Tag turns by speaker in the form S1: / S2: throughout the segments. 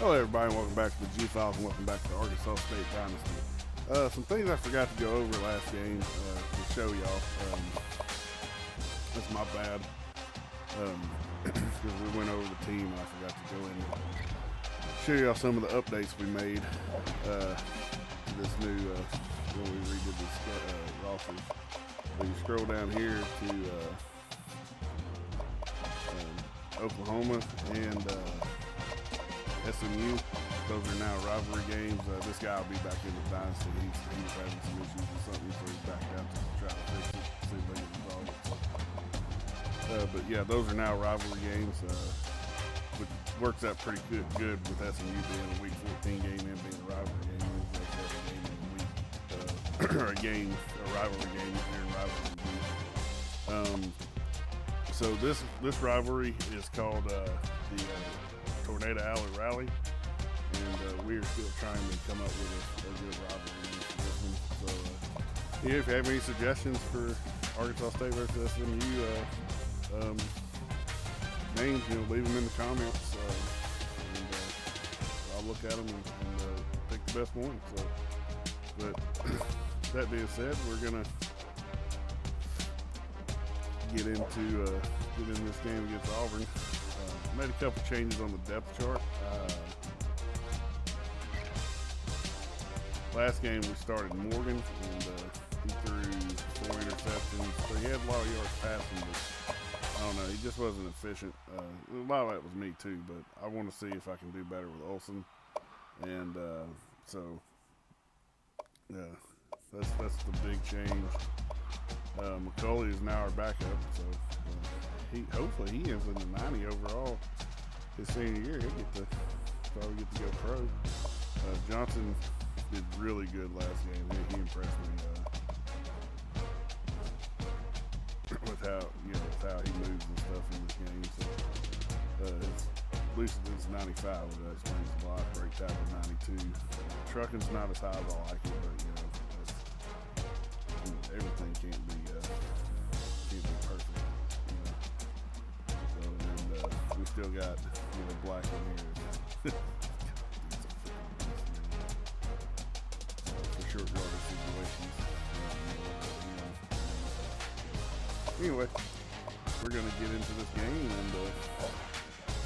S1: Hello everybody, welcome back to the G-Files and welcome back to Arkansas State Dynasty. Some things I forgot to go over last game to show y'all. That's my bad. Because we went over the team and I forgot to go in and show y'all some of the updates we made to this new, when we redid this rosters. So you scroll down here to Oklahoma and SMU. Those are now rivalry games. This guy will be back in the Dynasty. He was having some issues with something, so he's back out to try to fix it, see if they can resolve it. But yeah, those are now rivalry games, which works out pretty good with SMU being a Week 14 game and being a rivalry game. It makes every game in the week, or a rivalry game during rivalry week. So this rivalry is called the Tornado Alley Rally, and we are still trying to come up with a good rivalry for this one. So, if you have any suggestions for Arkansas State versus SMU names, leave them in the comments, and I'll look at them and pick the best one. So, but that being said, we're gonna get into this game against Auburn. Made a couple changes on the depth chart. Last game we started Morgan, and he threw 4 interceptions. So he had a lot of yards passing, but I don't know, he just wasn't efficient. A lot of that was me too, but I want to see if I can do better with Olsen. And so that's the big change. McCulley is now our backup, so hopefully he ends in the 90 overall his senior year. He'll probably get to go pro. Johnson did really good last game. He impressed me with how he moves and stuff in this game. So at least it's 95, that explains a lot. Break tackle 92. Trucking's not as high as I like it, but everything can't be perfect. So, and we still got Black in here. For short yardage situations. Anyway, we're gonna get into this game and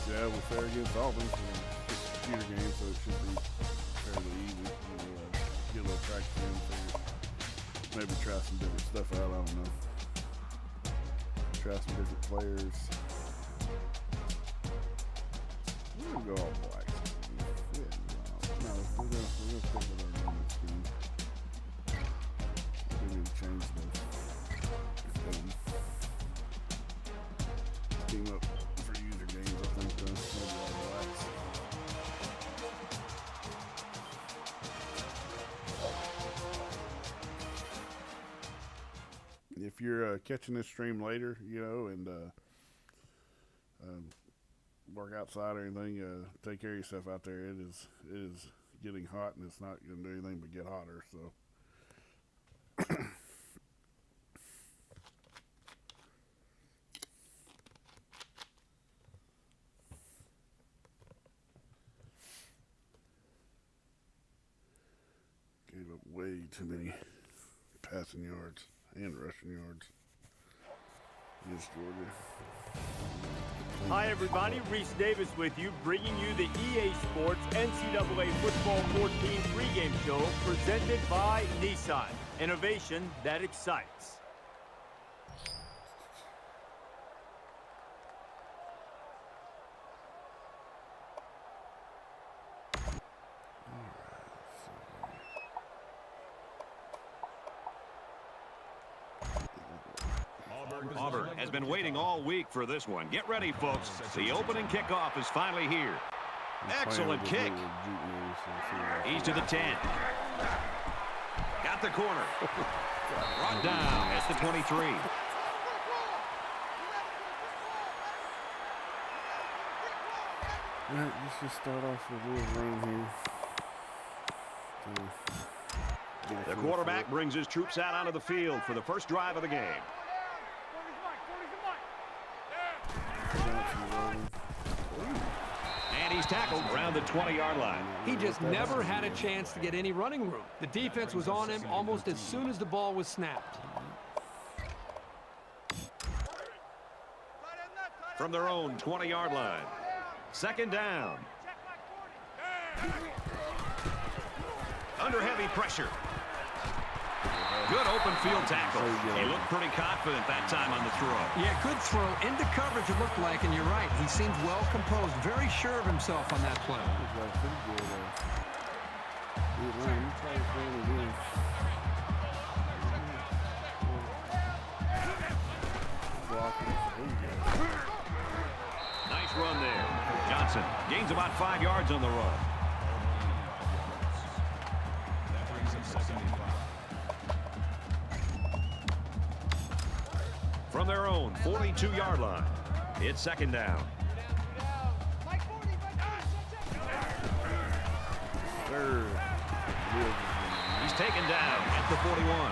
S1: see how we fare against Auburn. It's a computer game, so it should be fairly easy. Get a little practice in, maybe try some different stuff out. I don't know. Try some different players. We're gonna go all black. No, we're gonna stick with our normal scheme. We need to change the scheme up for user games. I think maybe all blacks. If you're catching this stream later, and work outside or anything, take care of yourself out there. It is getting hot, and it's not going to do anything but get hotter. So, gave up way too many passing yards and rushing yards against Georgia.
S2: Hi everybody, Reese Davis with you, bringing you the EA Sports NCAA Football 14 pregame show presented by Nissan. Innovation that excites.
S3: Auburn has been waiting all week for this one. Get ready, folks. The opening kickoff is finally here. Excellent kick. He's to the 10. Got the corner. Brought down at the 23.
S1: All right, let's just start off with a little run here.
S3: The quarterback brings his troops out onto the field for the first drive of the game. he's tackled around the 20-yard line.
S4: He just never had a chance to get any running room. The defense was on him almost as soon as the ball was snapped.
S3: From their own 20-yard line. Second down. Under heavy pressure. Good open field tackle. He looked pretty confident that time on the throw.
S4: Yeah, good throw. Into coverage it looked like, and you're right. He seemed well composed, very sure of himself on that play.
S3: Nice run there. Johnson gains about 5 yards on the run. From their own 42-yard line, it's second down. He's taken down at the 41.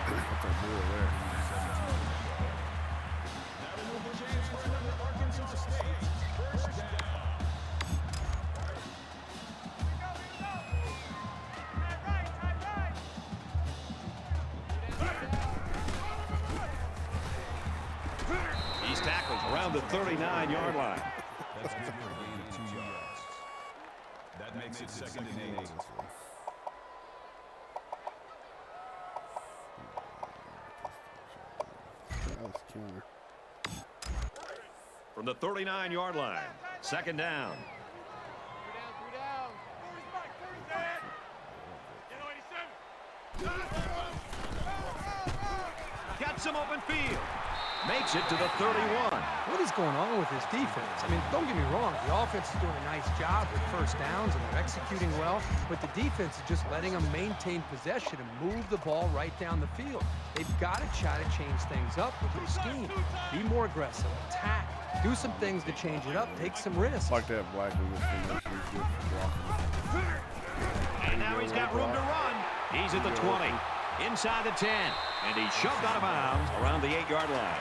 S3: He's tackled around the 39-yard line.
S5: That's good for a gain of 2 yards. That makes it second and 8.
S3: From the 39-yard line, second down. Got some open field. Makes it to the 31.
S4: What is going on with his defense? I mean, don't get me wrong. The offense is doing a nice job with first downs, and they're executing well. But the defense is just letting them maintain possession and move the ball right down the field. They've got to try to change things up with their scheme. Be more aggressive. Attack. Do some things to change it up. Take some risks.
S1: Like that black in this formation is good for blocking.
S3: And now he's got room to run. He's at the 20. Inside the 10. And he's shoved out of bounds around the 8-yard line.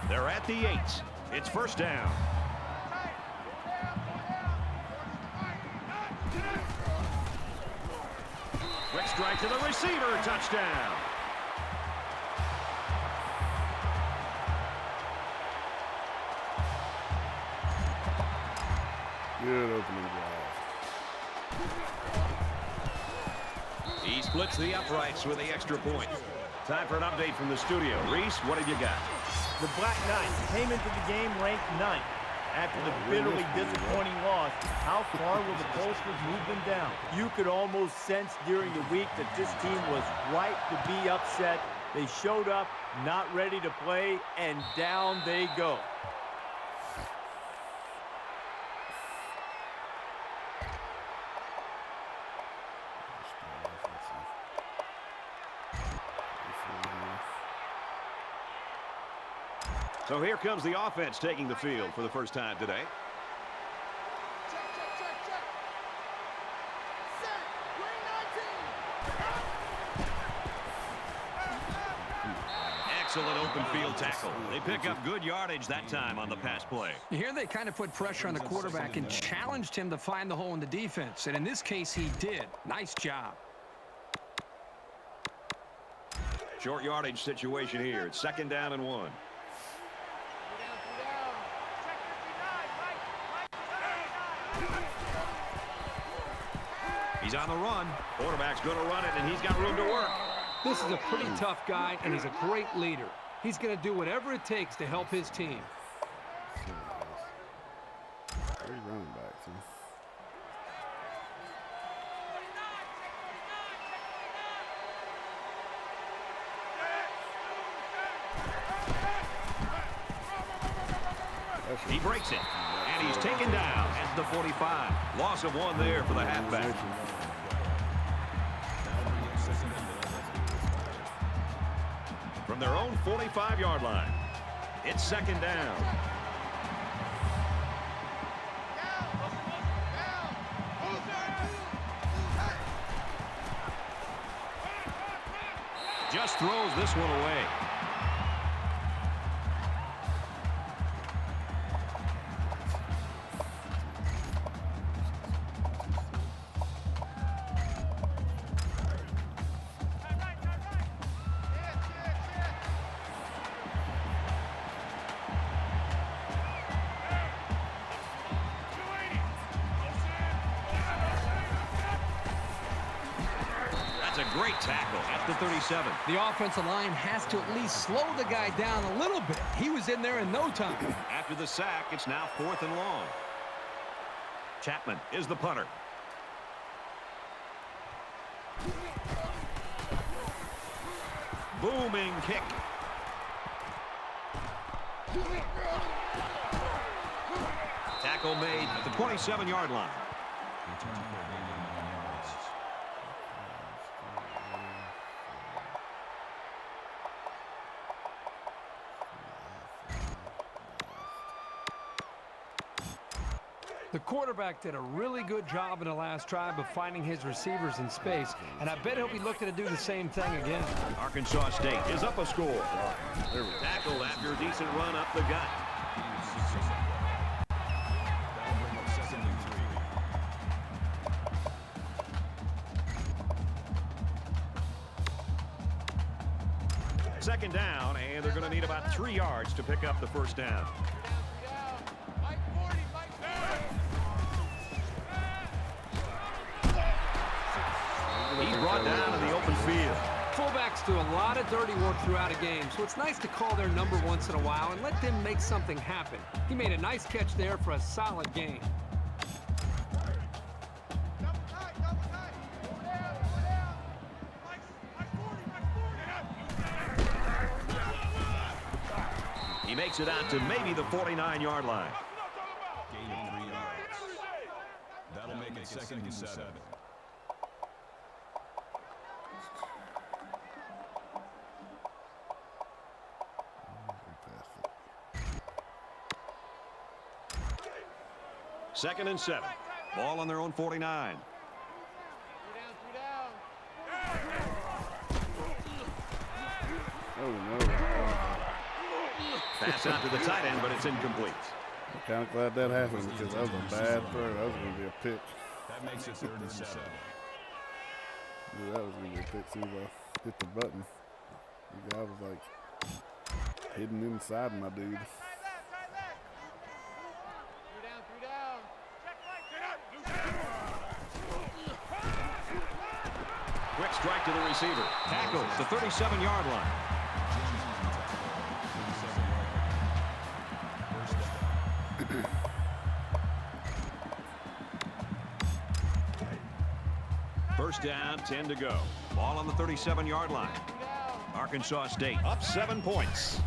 S3: They're at the 8. It's first down. Quick strike to the receiver. Touchdown.
S1: Good opening drive.
S3: He splits the uprights with the extra point. Time for an update from the studio. Reese, what have you got?
S2: The Black Knights came into the game ranked 9th. After the bitterly disappointing loss, how far will the pollsters move them down? You could almost sense during the week that this team was right to be upset. They showed up, not ready to play, and down they go.
S3: So here comes the offense taking the field for the first time today. Excellent open field tackle. They pick up good yardage that time on the pass play.
S4: Here they kind of put pressure on the quarterback and challenged him to find the hole in the defense. And in this case, he did. Nice job.
S3: Short yardage situation here. It's second down and 1. He's on the run. Quarterback's going to run it, and he's got room to work.
S4: This is a pretty tough guy, and he's a great leader. He's going to do whatever it takes to help his team.
S1: Three running backs, huh?
S3: He breaks it, and he's taken down at the 45. Loss of 1 there for the halfback. From their own 45-yard line, it's second down. just throws this one away. A great tackle at the 37.
S4: The offensive line has to at least slow the guy down a little bit. He was in there in no time.
S3: After the sack, it's now 4th and long. Chapman is the punter. Booming kick. Tackle made at the 27-yard line.
S4: The quarterback did a really good job in the last drive of finding his receivers in space, and I bet he'll be looking to do the same thing again.
S3: Arkansas State is up a score. Tackled after a decent run up the gut. Second down, and they're going to need about 3 yards to pick up the first down. He's brought down in the open field.
S4: Fullbacks do a lot of dirty work throughout a game, so it's nice to call their number once in a while and let them make something happen. He made a nice catch there for a solid gain.
S3: He makes it out to maybe the 49-yard line.
S5: Gain of 3 yards. That'll make it 2nd and 7.
S3: Second and 7. Ball on their own 49.
S1: Oh, no.
S3: Pass out to the tight end, but it's incomplete.
S1: I'm kind of glad that happened because that was a bad throw. That was going to be a pick.
S5: That makes it 3rd and 7.
S1: Yeah, that was going to be a pick as soon as I hit the button. The guy was like hidden inside my dude.
S3: Quick strike to the receiver. Tackles the 37-yard line. First down, 10 to go. Ball on the 37-yard line. Arkansas State up 7 points.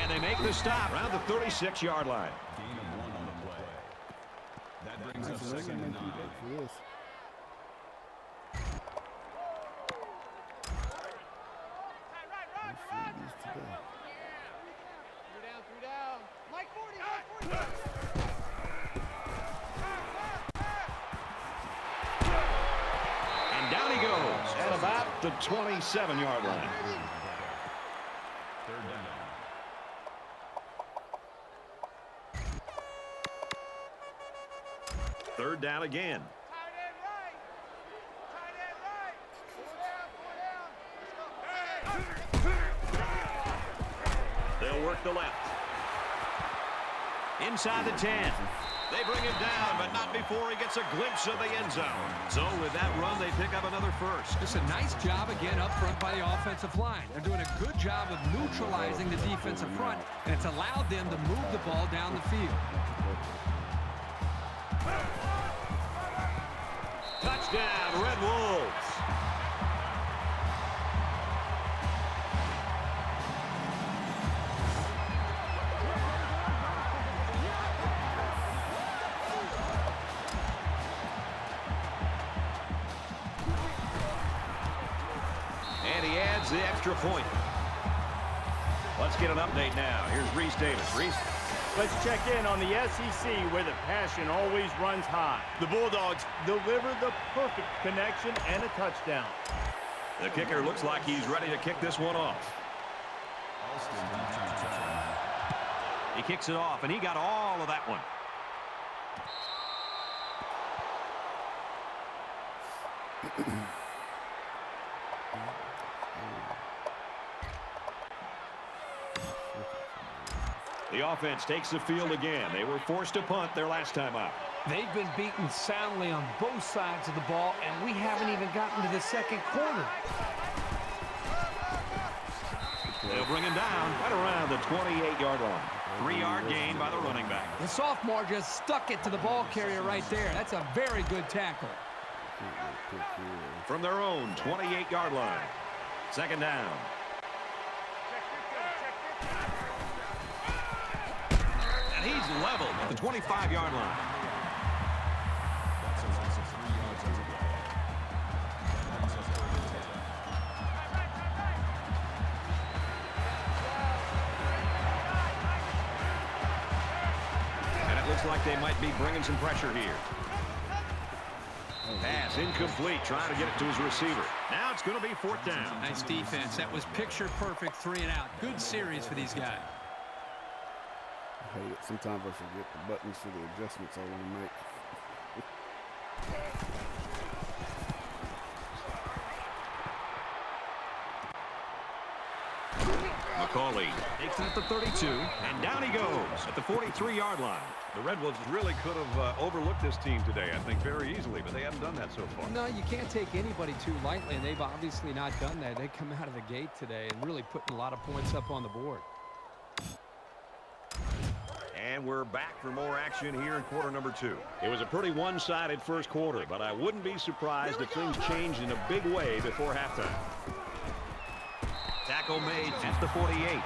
S3: And they make the stop around the 36-yard line.
S5: Gain of 1 on the play. That brings us 2nd and 9.
S3: And down he goes at about the 27-yard line.
S5: 3rd down.
S3: Third down again. They'll work the left. Inside the 10. They bring him down, but not before he gets a glimpse of the end zone. So with that run, they pick up another first.
S4: Just a nice job again up front by the offensive line. They're doing a good job of neutralizing the defensive front, and it's allowed them to move the ball down the field.
S3: Touchdown, Red Wolves. And he adds the extra point. Let's get an update now. Here's Reese Davis. Reese.
S2: Let's check in on the SEC, where the passion always runs high. The Bulldogs deliver the perfect connection and a touchdown.
S3: The kicker looks like he's ready to kick this one off. He kicks it off, and he got all of that one. The offense takes the field again. They were forced to punt their last time out.
S6: They've been beaten soundly on both sides of the ball, and we haven't even gotten to the second quarter.
S3: They'll bring him down right around the 28-yard line. 3-yard gain by the running back.
S4: The sophomore just stuck it to the ball carrier right there. That's a very good tackle.
S3: From their own 28-yard line. Second down. And he's leveled at the 25-yard line. And it looks like they might be bringing some pressure here. Pass incomplete, trying to get it to his receiver. Now it's going to be 4th down.
S6: Nice defense. That was picture perfect 3 and out. Good series for these guys.
S1: I hate it. Sometimes I forget the buttons for the adjustments I want to make.
S3: McCauley takes it at the 32, and down he goes at the 43-yard line.
S5: The Red Wolves really could have overlooked this team today, I think, very easily, but they haven't done that so far.
S4: No, you can't take anybody too lightly, and they've obviously not done that. They come out of the gate today and really putting a lot of points up on the board.
S3: And we're back for more action here in quarter number 2. It was a pretty one-sided first quarter, but I wouldn't be surprised if things changed in a big way before halftime. Tackle made at the 48.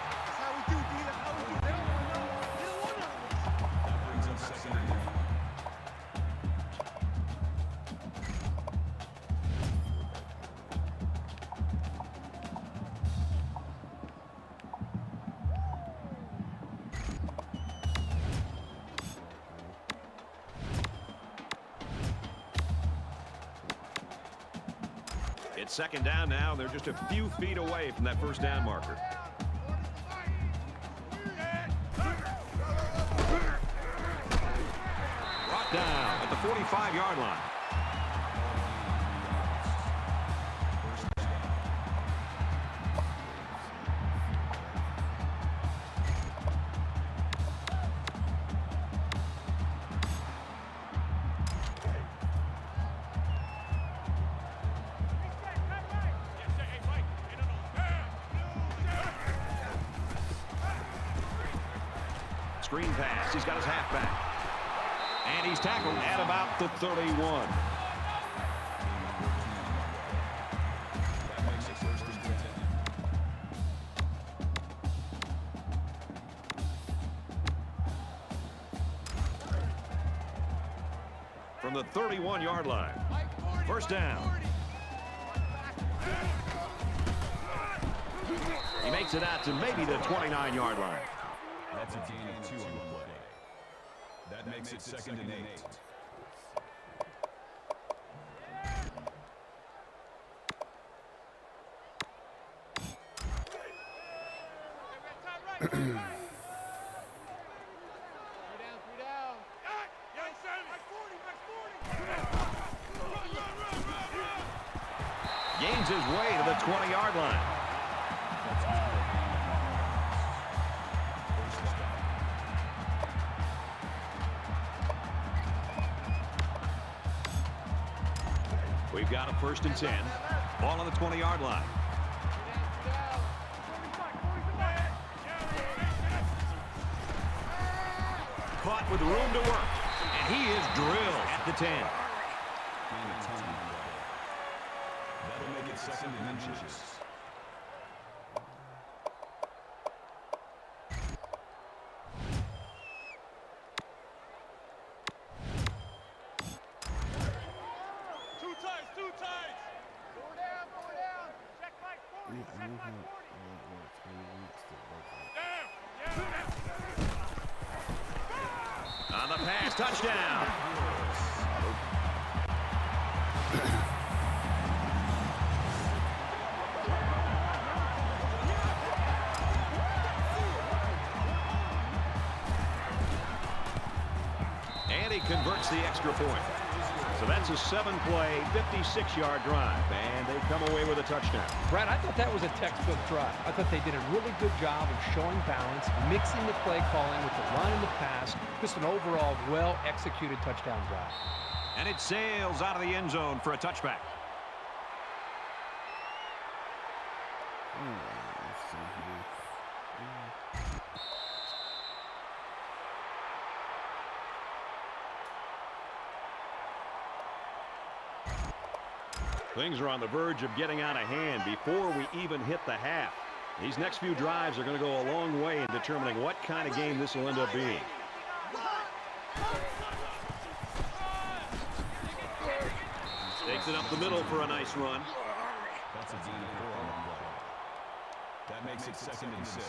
S3: It's second down now. They're just a few feet away from that first down marker. Brought down at the 45-yard line. Screen pass. He's got his halfback. And he's tackled at about the 31. From the 31-yard line. First down. He makes it out to maybe the 29-yard line.
S5: That's a gain of 2 on the play. That makes it 2nd and 8.
S3: Gains his way to the 20-yard line. We've got a 1st and 10. Ball on the 20-yard line. Caught with room to work. And he is drilled at the 10.
S5: That'll make it 2nd and inches.
S3: On the pass, touchdown. And he converts the extra point. So that's a 7-play, 56-yard drive, and they come away with a touchdown.
S4: Brad, I thought that was a textbook drive. I thought they did a really good job of showing balance, mixing the play calling with the run and the pass. Just an overall well-executed touchdown drive.
S3: And it sails out of the end zone for a touchback.
S1: Let's see here.
S3: Things are on the verge of getting out of hand before we even hit the half. These next few drives are going to go a long way in determining what kind of game this will end up being. Takes it up the middle for a nice run.
S5: That's a gain of 4 on the play. That makes it 2nd and 6.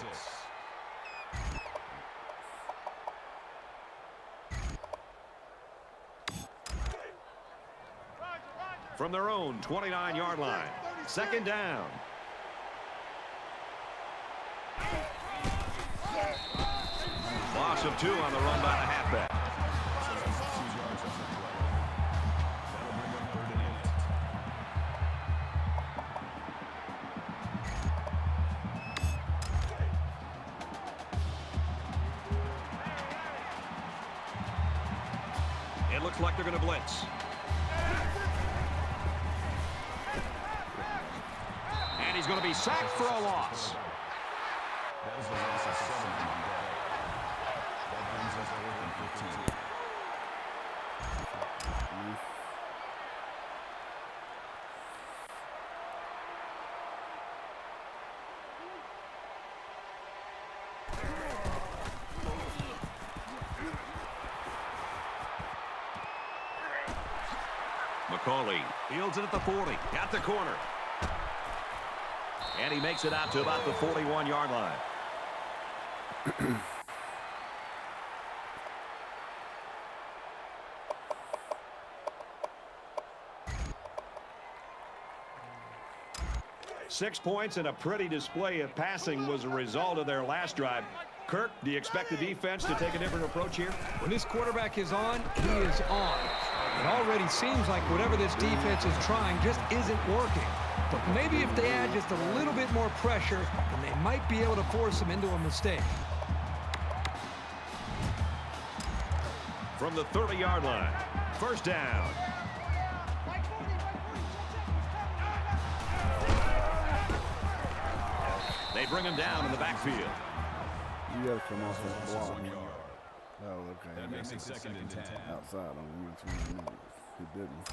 S3: From their own 29-yard line. 2nd down. Loss of 2 on the run by the halfback. It looks like they're going to blitz. And he's going to be sacked for a loss.
S5: That is the loss of 7 on the day. That brings us 4th and 15.
S3: McCauley fields it at the 40. Got the corner. And he makes it out to about the 41-yard line. Six points and a pretty display of passing was a result of their last drive. Kirk, do you expect the defense to take a different approach here?
S4: When this quarterback is on, he is on. It already seems like whatever this defense is trying just isn't working. But maybe if they add just a little bit more pressure, then they might be able to force him into a mistake.
S3: From the 30-yard line, 1st down. They bring him down in the backfield.
S1: You got to come off that block. Oh, okay.
S5: That makes it 2nd and 10.
S1: Outside on him. He didn't.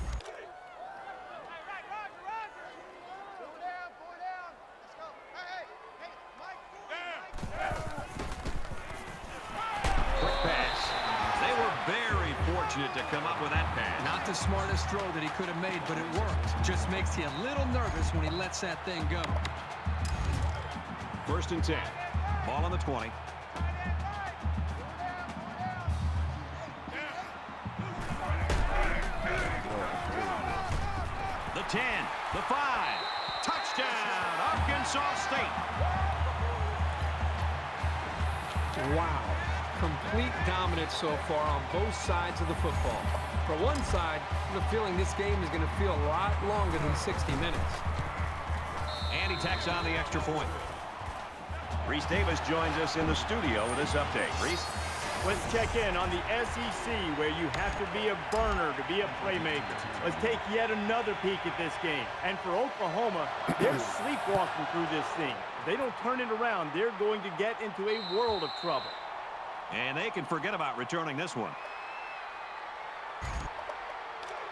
S3: Quick pass. They were very fortunate to come up with that pass.
S4: Not the smartest throw that he could have made, but it worked. Just makes you a little nervous when he lets that thing go.
S3: 1st and 10. Ball on the 20. The 10, the 5. Touchdown, Arkansas State.
S4: Wow. Complete dominance so far on both sides of the football. For one side, I have a feeling this game is going to feel a lot longer than 60 minutes.
S3: And he tacks on the extra point. Reese Davis joins us in the studio with this update. Reese?
S2: Let's check in on the SEC, where you have to be a burner to be a playmaker. Let's take yet another peek at this game. And for Oklahoma, they're sleepwalking through this thing. If they don't turn it around, they're going to get into a world of trouble.
S3: And they can forget about returning this one.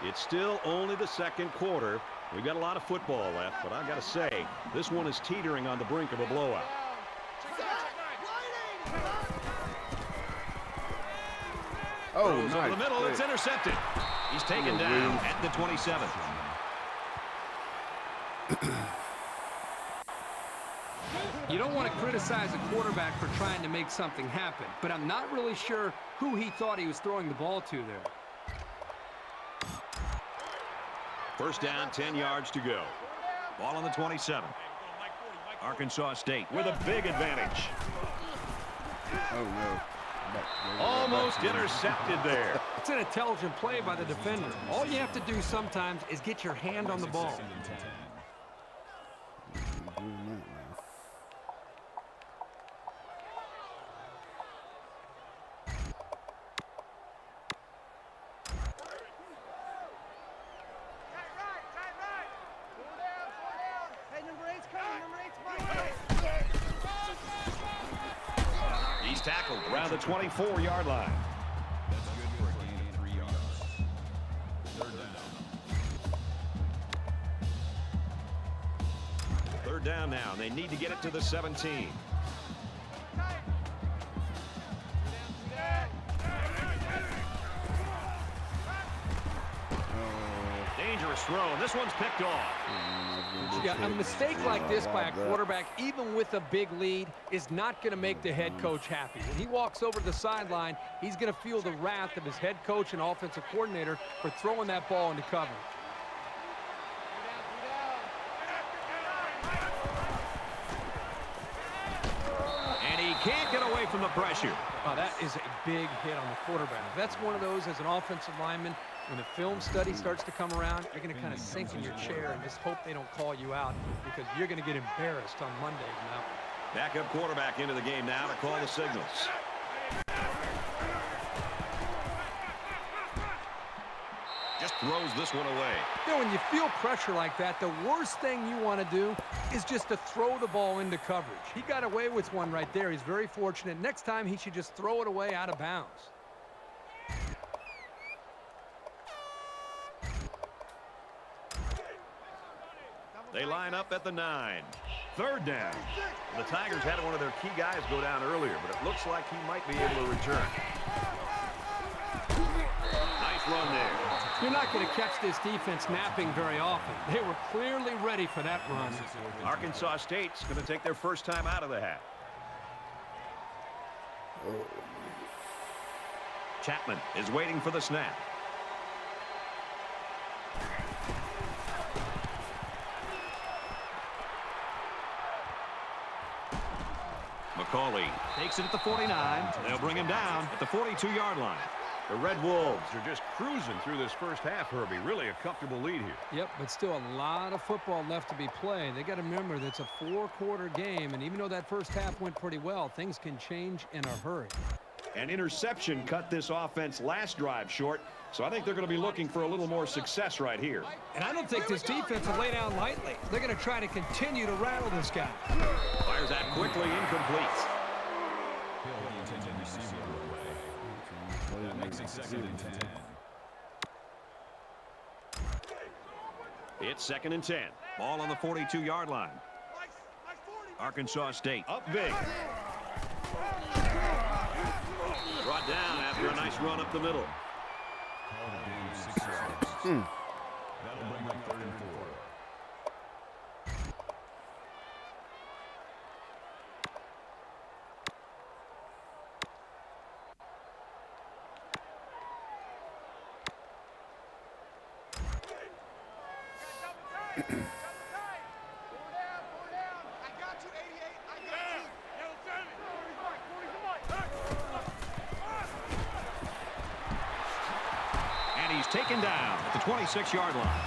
S3: It's still only the 2nd quarter. We've got a lot of football left, but I've got to say, this one is teetering on the brink of a blowout.
S1: Oh,
S3: Throws
S1: nice.
S3: over the middle. It's intercepted. He's taken down at the 27.
S4: You don't want to criticize a quarterback for trying to make something happen, but I'm not really sure who he thought he was throwing the ball to there.
S3: 1st down, 10 yards to go. Ball on the 27. Arkansas State with a big advantage.
S1: Oh, no.
S3: Almost intercepted there.
S4: It's an intelligent play by the defender. All you have to do sometimes is get your hand on the ball.
S3: He's tackled around the 24-yard line.
S5: That's good for a gain of 3 yards. Third down.
S3: Third down now. They need to get it to the 17. Dangerous throw. This one's picked off.
S4: Yeah, a mistake like this by a quarterback, even with a big lead, is not going to make the head coach happy. When he walks over to the sideline, he's going to feel the wrath of his head coach and offensive coordinator for throwing that ball into cover.
S3: And he can't get away from the pressure.
S4: Oh, that is a big hit on the quarterback. That's one of those as an offensive lineman. When the film study starts to come around, you're going to kind of sink in your chair and just hope they don't call you out because you're going to get embarrassed on Monday from that one.
S3: Backup quarterback into the game now to call the signals. Just throws this one away.
S4: You know, when you feel pressure like that, the worst thing you want to do is just to throw the ball into coverage. He got away with one right there. He's very fortunate. Next time, he should just throw it away out of bounds.
S3: They line up at the 9. Third down. The Tigers had one of their key guys go down earlier, but it looks like he might be able to return. Nice run there.
S4: You're not going to catch this defense napping very often. They were clearly ready for that run.
S3: Arkansas State's going to take their first time out of the half. Chapman is waiting for the snap. McCauley takes it at the 49. They'll bring him down at the 42-yard line. The Red Wolves are just cruising through this first half, Herbie. Really a comfortable lead here.
S4: Yep, but still a lot of football left to be played. They got to remember that's a 4-quarter game, and even though that first half went pretty well, things can change in a hurry.
S3: An interception cut this offense last drive short, so I think they're going to be looking for a little more success right here.
S4: And I don't think this defense will lay down lightly. They're going to try to continue to rattle this guy.
S3: Fires that quickly, incomplete.
S5: Hill, the intended receiver away. That makes it 2nd and 10.
S3: It's 2nd and 10. Ball on the 42-yard line. Arkansas State up big. Brought down after a nice run up the middle.
S5: Called a gain of 6 yards. That'll bring up 3rd and 4.
S3: Taken down at the 26-yard line.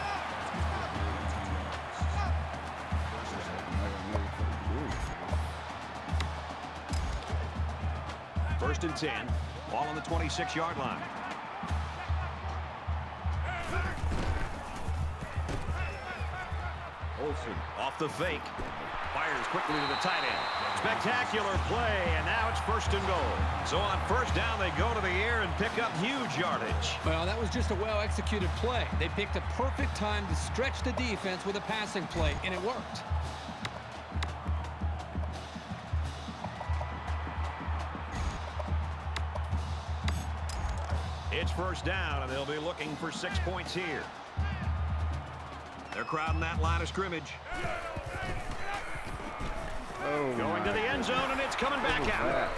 S3: First and 10. Ball on the 26-yard line. Olsen off the fake. Fires quickly to the tight end. Spectacular play, and now it's 1st and goal. So on 1st down, they go to the air and pick up huge yardage.
S4: Well, that was just a well-executed play. They picked a perfect time to stretch the defense with a passing play, and it worked.
S3: It's 1st down, and they'll be looking for 6 points here. They're crowding that line of scrimmage. Going to the end zone, and it's coming back out.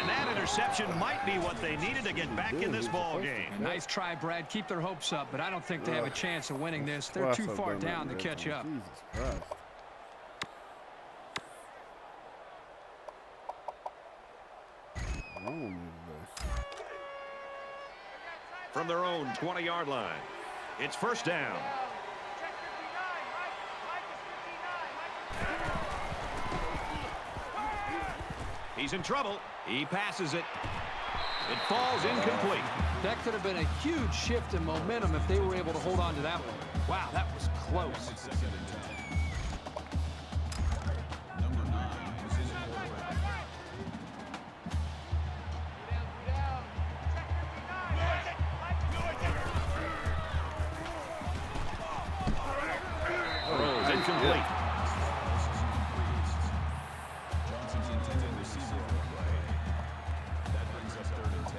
S3: And that interception might be what they needed to get back in this ball game.
S4: Nice try, Brad. Keep their hopes up, but I don't think they have a chance of winning this. They're too far down to catch up.
S1: Jesus Christ. wrong with me today?
S3: From their own 20-yard line. It's first down. He's in trouble. He passes it. It falls incomplete.
S4: That could have been a huge shift in momentum if they were able to hold on to that one. Wow, that was close.
S5: Number 9 is in quarterback.
S3: Throws incomplete.
S5: Johnson's intended receiver on the play. That brings up 3rd and 10.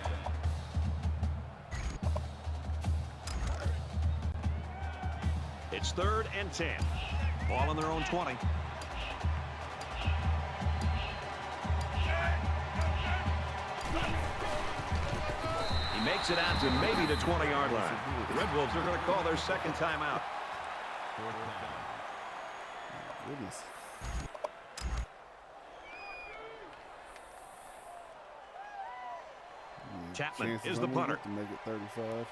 S3: It's 3rd and 10. Ball on their own 20. He makes it out to maybe the 20-yard line. The Red Wolves are going to call their second timeout.
S1: Goodness.
S3: Chapman
S1: Chances
S3: is the
S1: I'm gonna
S3: punter.
S1: get to make it 35.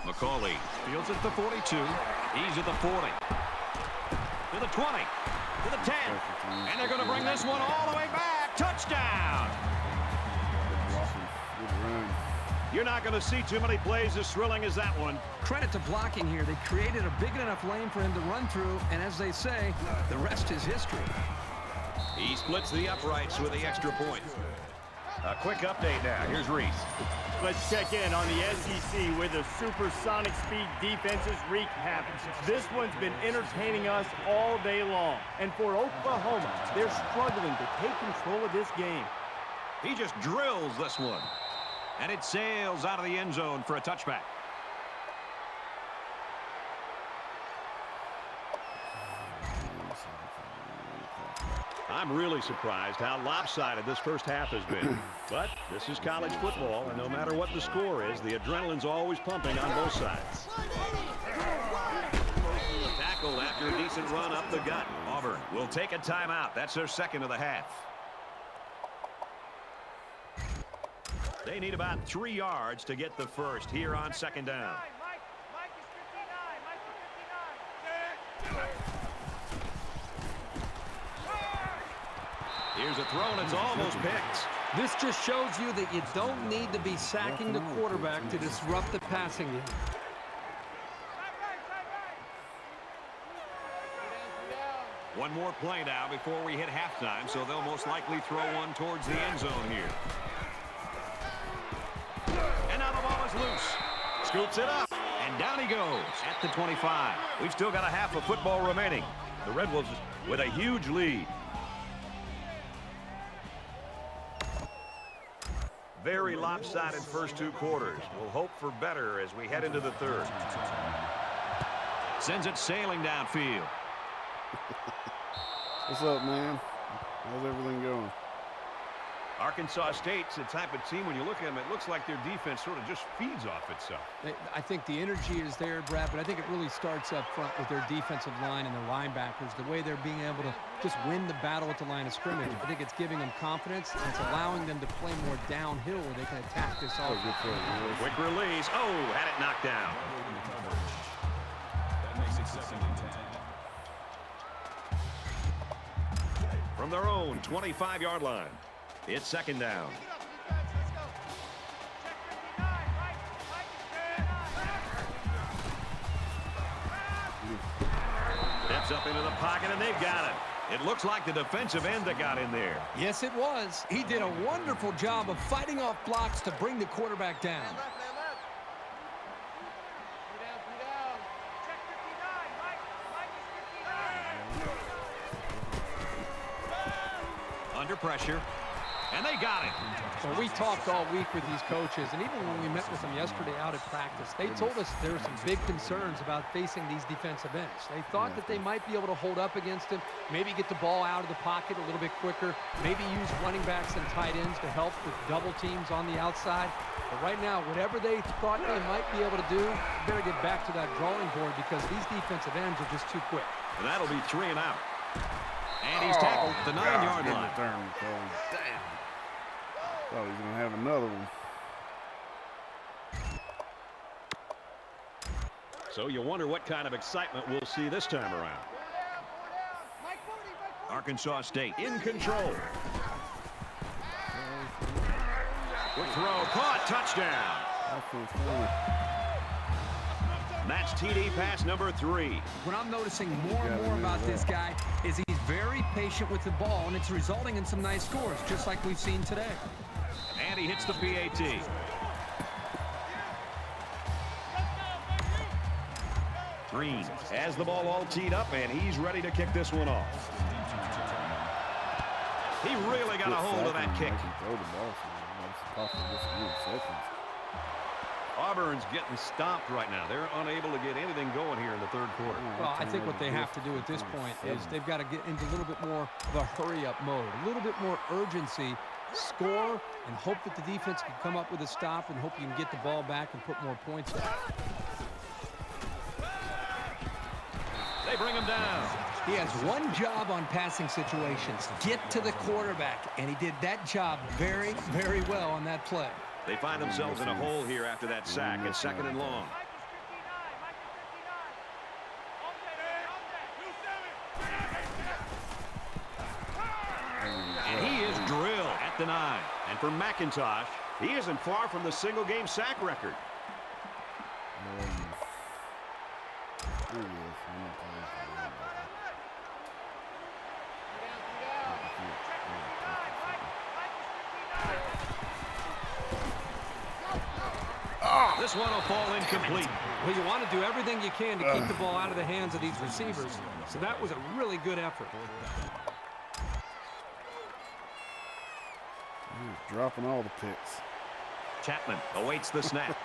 S3: McCauley fields at the 42. He's at the 40. To the 20. To the 10. And they're going to bring this one all the way back. Touchdown!
S1: Good blocking. Good run.
S3: You're not going to see too many plays as thrilling as that one.
S4: Credit to blocking here. They created a big enough lane for him to run through, and as they say, the rest is history.
S3: He splits the uprights with the extra point. A quick update now. Here's Reese.
S2: Let's check in on the SEC where the supersonic speed defenses wreak havoc. This one's been entertaining us all day long. And for Oklahoma, they're struggling to take control of this game.
S3: He just drills this one. And it sails out of the end zone for a touchback. I'm really surprised how lopsided this first half has been. But this is college football, and no matter what the score is, the adrenaline's always pumping on both sides. Tackled after a decent run up the gut. Auburn will take a timeout. That's their second of the half. They need about 3 yards to get the first here on second down. Here's a throw, and it's almost picked.
S4: This just shows you that you don't need to be sacking the quarterback to disrupt the passing game.
S3: One more play now before we hit halftime, so they'll most likely throw one towards the end zone here. And now the ball is loose. Scoops it up, and down he goes at the 25. We've still got a half of football remaining. The Red Wolves with a huge lead. Very lopsided first 2 quarters. We'll hope for better as we head into the third. Sends it sailing downfield.
S1: What's up, man? How's everything going?
S3: Arkansas State's the type of team, when you look at them, it looks like their defense sort of just feeds off itself.
S4: I think the energy is there, Brad, but I think it really starts up front with their defensive line and their linebackers, the way they're being able to just win the battle at the line of scrimmage. I think it's giving them confidence, and it's allowing them to play more downhill where they can attack this offense.
S3: Quick release. Oh, had it knocked down.
S5: That makes it 2nd and 10.
S3: From their own 25-yard line. It's second down. Steps up into the pocket, and they've got it. It looks like the defensive end that got in there.
S4: Yes, it was. He did a wonderful job of fighting off blocks to bring the quarterback down. Under pressure.
S3: And they got it.
S4: Well, we talked all week with these coaches, and even when we met with them yesterday out at practice, they told us there were some big concerns about facing these defensive ends. They thought that they might be able to hold up against him, maybe get the ball out of the pocket a little bit quicker, maybe use running backs and tight ends to help with double teams on the outside. But right now, whatever they thought they might be able to do, better get back to that drawing board because these defensive ends are just too quick.
S3: And that'll be 3 and out. And he's tackled at the 9-yard line.
S1: Damn. Thought he was going to have another one.
S3: So you wonder what kind of excitement we'll see this time around. Arkansas State in control. Quick throw, caught, touchdown. That's TD pass number 3.
S4: What I'm noticing more and more about this guy is he's very patient with the ball, and it's resulting in some nice scores, just like we've seen today.
S3: And he hits the PAT. Green has the ball all teed up, and he's ready to kick this one off. He really got a hold of that kick. Auburn's getting stopped right now. They're unable to get anything going here in the third quarter.
S4: Well, I think what they have to do at this point is they've got to get into a little bit more of a hurry-up mode, a little bit more urgency, score, and hope that the defense can come up with a stop and hope you can get the ball back and put more points up.
S3: They bring him down.
S4: He has one job on passing situations, get to the quarterback, and he did that job very, very well on that play.
S3: They find themselves in a hole here after that sack. It's 2nd and long. And he is drilled at the 9. And for McIntosh, he isn't far from the single-game sack record. This one will fall incomplete.
S4: Well, you want to do everything you can to keep the ball out of the hands of these receivers. So that was a really good effort.
S1: He's dropping all the picks.
S3: Chapman awaits the snap.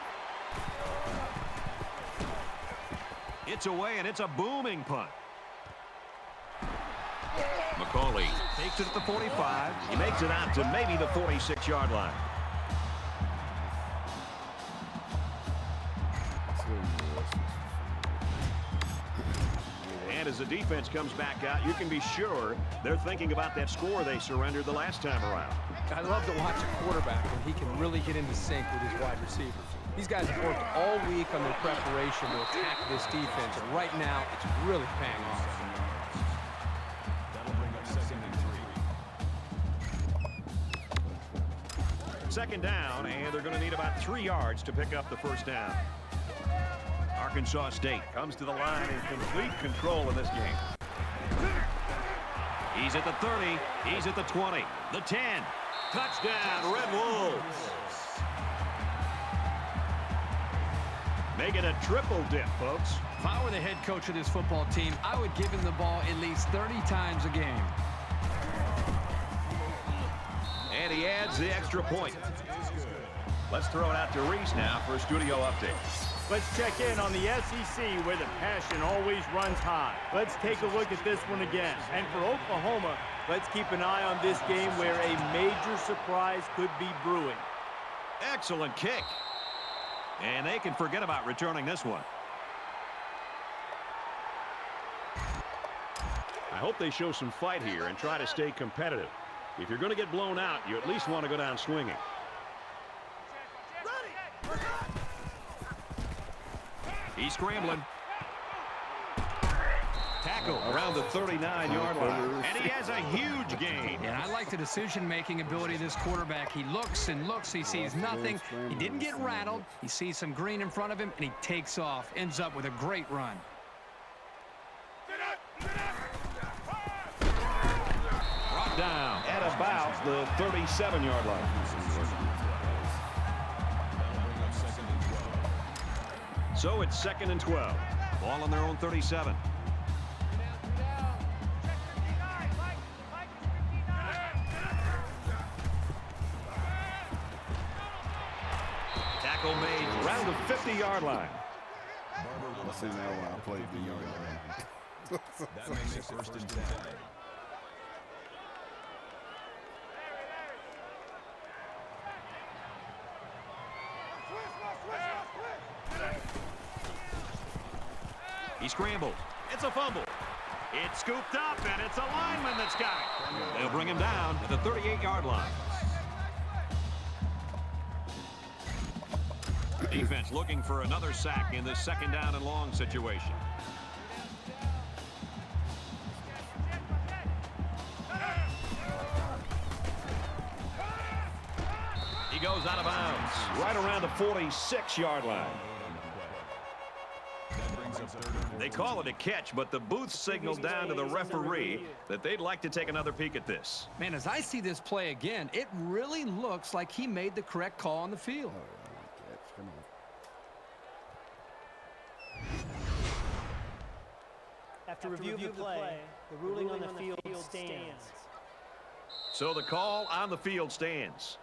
S3: It's away, and it's a booming punt. McCauley takes it at the 45. He makes it out to maybe the 46-yard line. And as the defense comes back out, you can be sure they're thinking about that score they surrendered the last time around.
S4: I love to watch a quarterback when he can really get into sync with his wide receivers. These guys have worked all week on their preparation to attack this defense, and right now it's really paying off.
S5: That'll bring up 2nd and 3.
S3: 2nd down, and they're going to need about 3 yards to pick up the first down. Arkansas State comes to the line in complete control of this game. He's at the 30. He's at the 20. The 10. Touchdown, Red Wolves. Making a triple dip, folks.
S4: If I were the head coach of this football team, I would give him the ball at least 30 times a game.
S3: And he adds the extra point. Let's throw it out to Reese now for a studio update.
S2: Let's check in on the SEC where the passion always runs high. Let's take a look at this one again. And for Oklahoma, let's keep an eye on this game where a major surprise could be brewing.
S3: Excellent kick. And they can forget about returning this one. I hope they show some fight here and try to stay competitive. If you're going to get blown out, you at least want to go down swinging. He's scrambling. Tackle around the 39-yard line. And he has a huge gain.
S4: And I like the decision-making ability of this quarterback. He looks and looks. He sees nothing. He didn't get rattled. He sees some green in front of him, and he takes off. Ends up with a great run.
S3: Brought down at about the 37-yard line. So it's 2nd and 12. Ball on their own 37. Tackle made around the 50-yard line.
S1: I see now why I played the yard line.
S5: That makes it first and 10.
S3: He scrambled. It's a fumble.
S2: It's scooped up, and it's a lineman that's got it.
S3: They'll bring him down at the 38-yard line. Defense looking for another sack in this second down and long situation. He goes out of bounds right around the 46-yard line. They call it a catch, but the booth signaled down to the referee that they'd like to take another peek at this.
S4: Man, as I see this play again, it really looks like he made the correct call on the field.
S1: Come on.
S7: After review of the play, the ruling on the field stands.
S3: So the call on the field stands.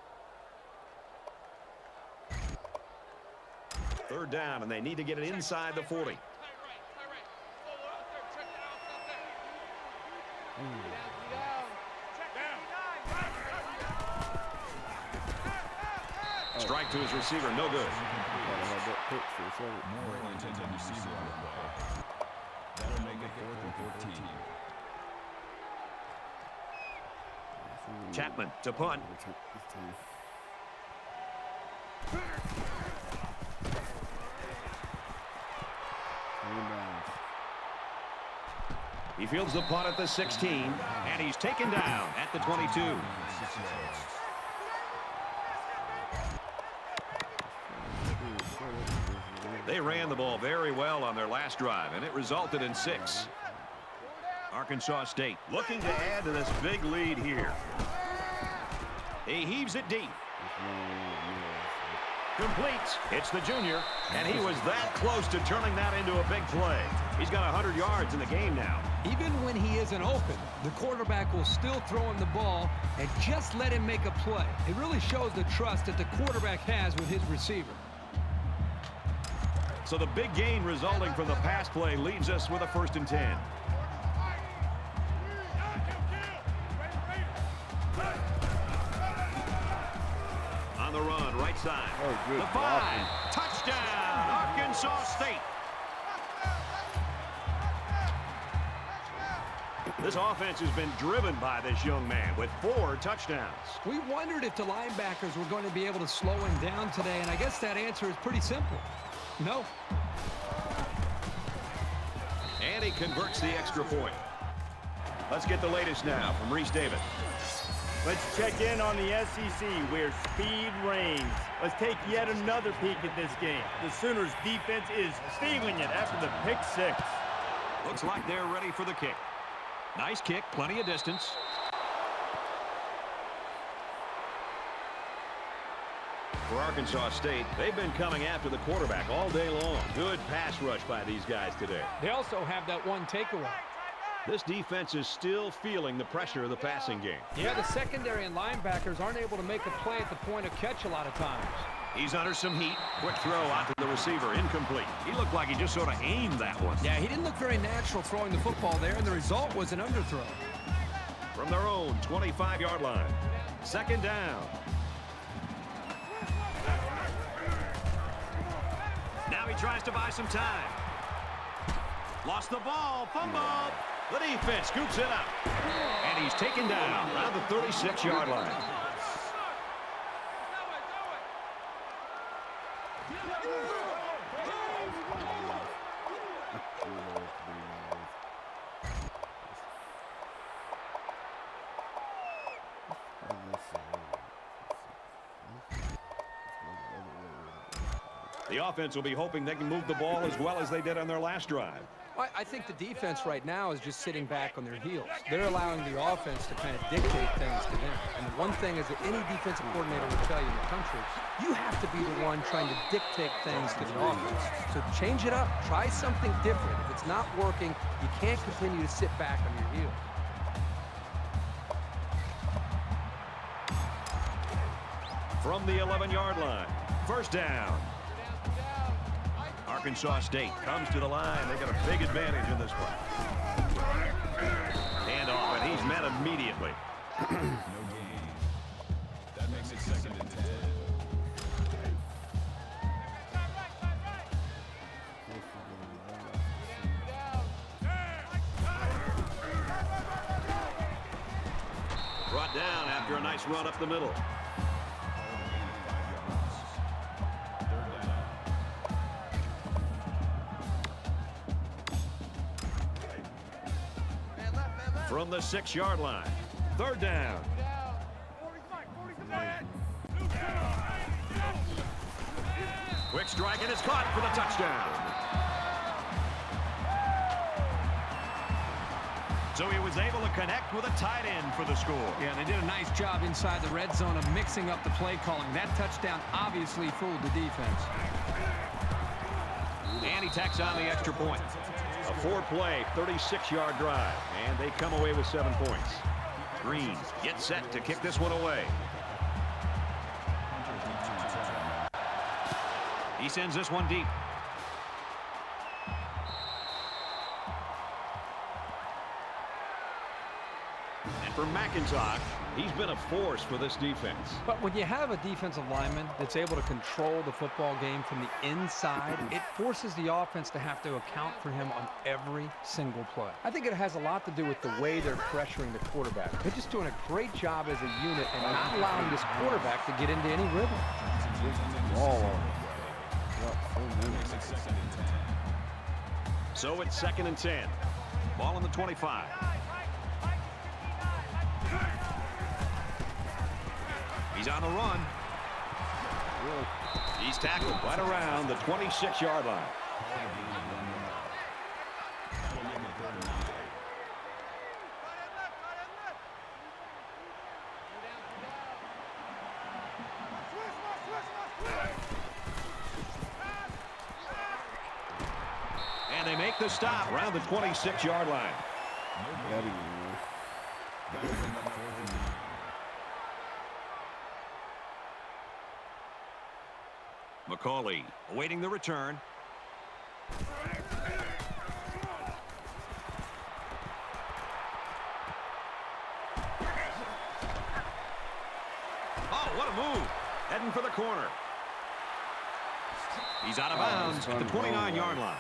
S3: Third down, and they need to get it inside the 40. Strike to his receiver, no good.
S5: More intended receiver on the play. That'll make it 4th and 14.
S3: Chapman to punt. He fields the punt at the 16, and he's taken down at the 22. They ran the ball very well on their last drive, and it resulted in 6. Arkansas State looking to add to this big lead here. He heaves it deep. Completes. It's the junior, and he was that close to turning that into a big play. He's got 100 yards in the game now.
S4: Even when he isn't open, the quarterback will still throw him the ball and just let him make a play. It really shows the trust that the quarterback has with his receiver.
S3: So the big gain resulting from the pass play leaves us with a 1st and 10. On the run, right side.
S1: Oh, good
S3: the 5.
S1: blocking.
S3: Touchdown, Arkansas State. This offense has been driven by this young man with 4 touchdowns.
S4: We wondered if the linebackers were going to be able to slow him down today, and I guess that answer is pretty simple. No.
S3: And he converts the extra point. Let's get the latest now from Reese Davis.
S2: Let's check in on the SEC where speed reigns. Let's take yet another peek at this game. The Sooners defense is feeling it after the pick 6.
S3: Looks like they're ready for the kick. Nice kick, plenty of distance. For Arkansas State, they've been coming after the quarterback all day long. Good pass rush by these guys today.
S4: They also have that one takeaway.
S3: This defense is still feeling the pressure of the passing game.
S4: Yeah, the secondary and linebackers aren't able to make a play at the point of catch a lot of times.
S3: He's under some heat. Quick throw out to the receiver, incomplete. He looked like he just sort of aimed that one.
S4: Yeah, he didn't look very natural throwing the football there, and the result was an underthrow.
S3: From their own 25-yard line. 2nd down. Now he tries to buy some time. Lost the ball, fumble. The defense scoops it up. And he's taken down around the 36-yard line. The offense will be hoping they can move the ball as well as they did on their last drive.
S4: I think the defense right now is just sitting back on their heels. They're allowing the offense to kind of dictate things to them. And the one thing is that any defensive coordinator will tell you in the country, you have to be the one trying to dictate things to the offense. So change it up. Try something different. If it's not working, you can't continue to sit back on your heels.
S3: From the 11-yard line, First down. Arkansas State comes to the line. They got a big advantage in this one. Hand off, and he's met immediately.
S5: No gain. That makes it 2nd and 10.
S3: Brought down after a nice run up the middle. From the 6-yard line. 3rd down. Quick strike, and it's caught for the touchdown. So he was able to connect with a tight end for the score.
S4: Yeah, they did a nice job inside the red zone of mixing up the play calling. That touchdown obviously fooled the defense.
S3: And he tacks on the extra point. A 4-play, 36-yard drive, and they come away with 7 points. Green gets set to kick this one away. He sends this one deep. And for McIntosh, he's been a force for this defense.
S4: But when you have a defensive lineman that's able to control the football game from the inside, it forces the offense to have to account for him on every single play. I think it has a lot to do with the way they're pressuring the quarterback. They're just doing a great job as a unit and not allowing this quarterback to get into any rhythm.
S3: So it's 2nd and 10. Ball on the 25. He's on the run. He's tackled right around the 26-yard line. And they make the stop around the 26-yard line. McCauley awaiting the return. Oh, what a move. Heading for the corner. He's out of bounds at the 29-yard line.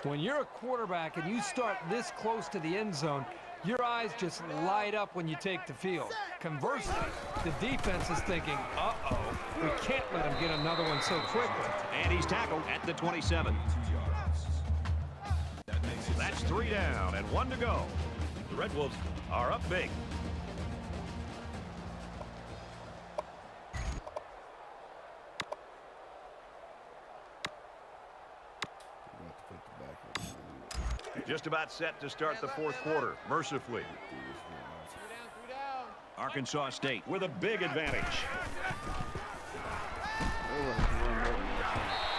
S4: When you're a quarterback and you start this close to the end zone, your eyes just light up when you take the field. Conversely, the defense is thinking, uh-oh, we can't let him get another one so quickly.
S3: And he's tackled at the 27. That's 3 down and 1 to go. The Red Wolves are up big. Just about set to start the 4th quarter, mercifully. Arkansas State with a big advantage.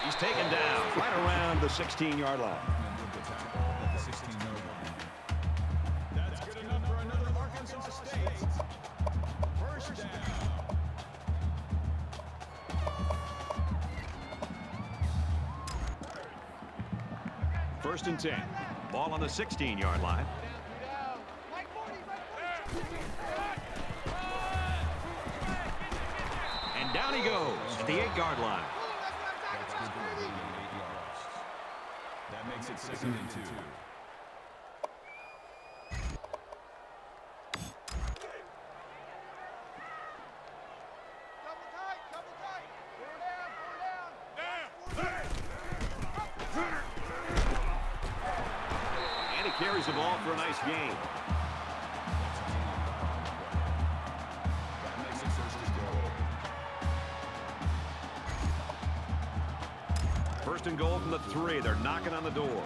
S3: He's taken down right around the 16-yard line.
S5: That's good enough for another Arkansas State. First down.
S3: First and 10. Ball on the 16-yard line. And down he goes at the 8-yard line.
S5: That's good for a gain of 8 yards. That makes it 2nd and 2.
S3: Carries the ball for a nice gain.
S5: That makes it 1st and goal.
S3: 1st and goal from the 3. They're knocking on the door.